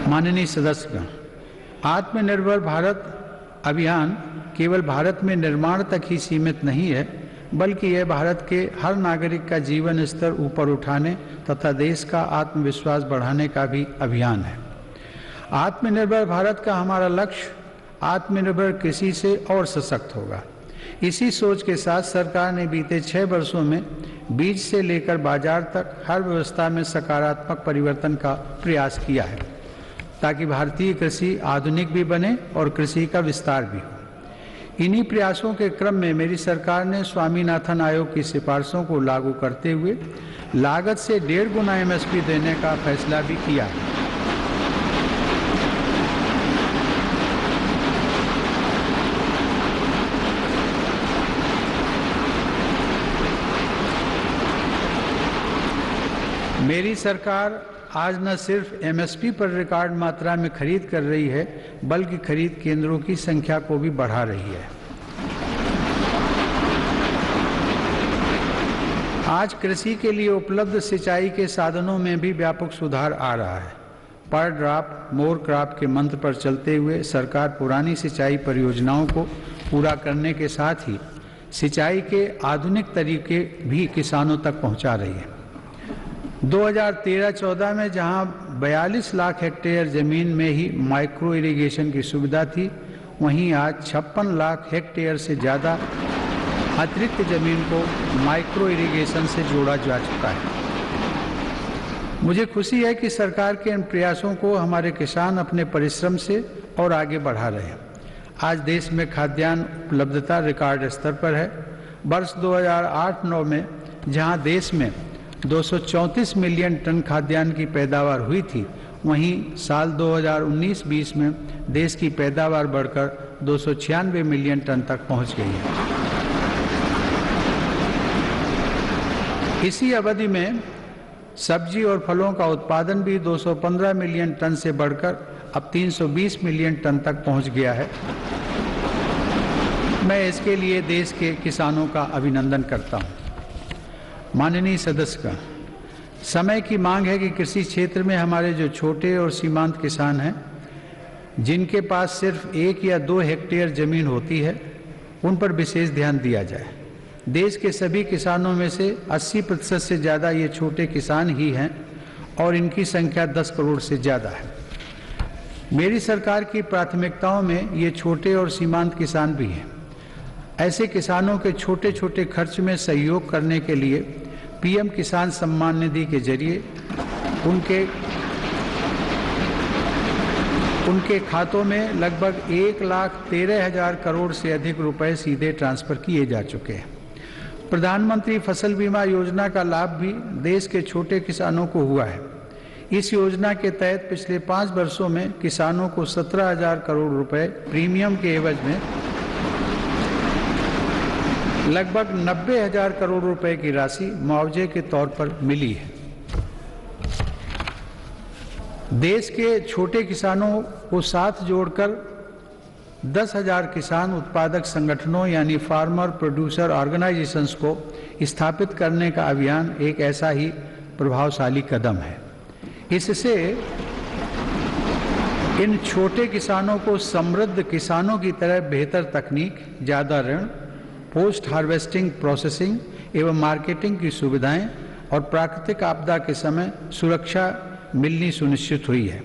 माननीय सदस्यगण, आत्मनिर्भर भारत अभियान केवल भारत में निर्माण तक ही सीमित नहीं है, बल्कि यह भारत के हर नागरिक का जीवन स्तर ऊपर उठाने तथा देश का आत्मविश्वास बढ़ाने का भी अभियान है। आत्मनिर्भर भारत का हमारा लक्ष्य आत्मनिर्भर कृषि से और सशक्त होगा। इसी सोच के साथ सरकार ने बीते 6 वर्षों में बीज से लेकर बाजार तक हर व्यवस्था में सकारात्मक परिवर्तन का प्रयास किया है, ताकि भारतीय कृषि आधुनिक भी बने और कृषि का विस्तार भी हो। इन्हीं प्रयासों के क्रम में मेरी सरकार ने स्वामीनाथन आयोग की सिफारिशों को लागू करते हुए लागत से 1.5 गुना MSP देने का फैसला भी किया है। मेरी सरकार आज न सिर्फ MSP पर रिकॉर्ड मात्रा में खरीद कर रही है, बल्कि खरीद केंद्रों की संख्या को भी बढ़ा रही है। आज कृषि के लिए उपलब्ध सिंचाई के साधनों में भी व्यापक सुधार आ रहा है। पर ड्रॉप मोर क्रॉप के मंत्र पर चलते हुए सरकार पुरानी सिंचाई परियोजनाओं को पूरा करने के साथ ही सिंचाई के आधुनिक तरीके भी किसानों तक पहुंचा रही है। 2013-14 में जहां 42 लाख हेक्टेयर जमीन में ही माइक्रो इरिगेशन की सुविधा थी, वहीं आज 56 लाख हेक्टेयर से ज़्यादा अतिरिक्त जमीन को माइक्रो इरिगेशन से जोड़ा जा चुका है। मुझे खुशी है कि सरकार के इन प्रयासों को हमारे किसान अपने परिश्रम से और आगे बढ़ा रहे हैं। आज देश में खाद्यान्न उपलब्धता रिकॉर्ड स्तर पर है। वर्ष 2008-9 में जहां देश में 234 मिलियन टन खाद्यान्न की पैदावार हुई थी, वहीं साल 2019-20 में देश की पैदावार बढ़कर 296 मिलियन टन तक पहुंच गई है। इसी अवधि में सब्जी और फलों का उत्पादन भी 215 मिलियन टन से बढ़कर अब 320 मिलियन टन तक पहुंच गया है। मैं इसके लिए देश के किसानों का अभिनंदन करता हूं। माननीय सदस्यगण, समय की मांग है कि कृषि क्षेत्र में हमारे जो छोटे और सीमांत किसान हैं, जिनके पास सिर्फ 1 या 2 हेक्टेयर जमीन होती है, उन पर विशेष ध्यान दिया जाए। देश के सभी किसानों में से 80% से ज़्यादा ये छोटे किसान ही हैं और इनकी संख्या 10 करोड़ से ज़्यादा है। मेरी सरकार की प्राथमिकताओं में ये छोटे और सीमांत किसान भी हैं। ऐसे किसानों के छोटे छोटे खर्च में सहयोग करने के लिए PM किसान सम्मान निधि के जरिए उनके खातों में लगभग 1,13,000 करोड़ से अधिक रुपए सीधे ट्रांसफर किए जा चुके हैं। प्रधानमंत्री फसल बीमा योजना का लाभ भी देश के छोटे किसानों को हुआ है। इस योजना के तहत पिछले 5 वर्षों में किसानों को 17,000 करोड़ रुपए प्रीमियम के एवज में लगभग 90,000 करोड़ रुपए की राशि मुआवजे के तौर पर मिली है। देश के छोटे किसानों को साथ जोड़कर 10,000 किसान उत्पादक संगठनों यानी फार्मर प्रोड्यूसर ऑर्गेनाइजेशंस को स्थापित करने का अभियान एक ऐसा ही प्रभावशाली कदम है। इससे इन छोटे किसानों को समृद्ध किसानों की तरह बेहतर तकनीक, ज़्यादा ऋण, पोस्ट हार्वेस्टिंग प्रोसेसिंग एवं मार्केटिंग की सुविधाएं और प्राकृतिक आपदा के समय सुरक्षा मिलनी सुनिश्चित हुई है।